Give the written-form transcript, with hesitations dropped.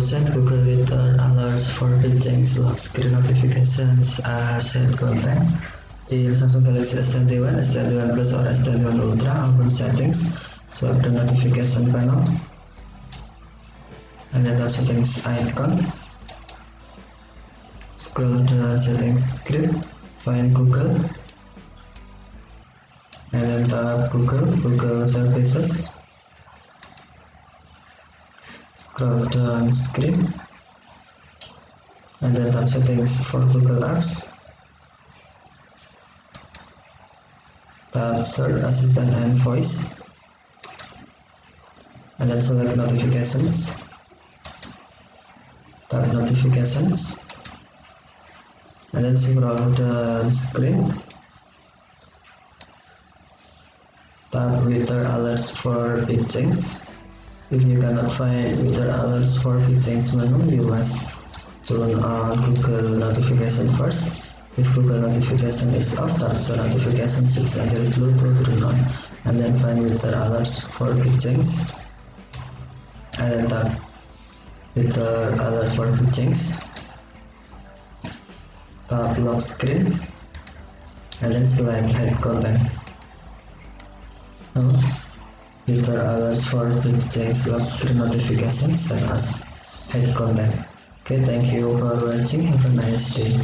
set Google Reader alerts for pitching lock screen notifications as head content di Samsung Galaxy S21, S21 Plus or S21 Ultra. Open settings, swipe the notification panel, and then tap settings icon. Scroll down settings script, find Google, and then tap Google Services. Scroll down script, and then tap settings for Google Apps. Tap search assistant and voice, and then select notifications. Tap notifications, and then scroll down screen. Tap Reader alerts for pitchings. If you cannot find Reader alerts for pitchings menu, you must turn on Google notification first. If Google notification is off, tap show notification switch until blue to turn on, and then find Reader alerts for pitchings, and then tap Reader alert for pitchings. Tap lock screen, and then select hide content. Reader alerts for pitchings lock screen notifications set as hide content. Okay, thank you for watching. Have a nice day.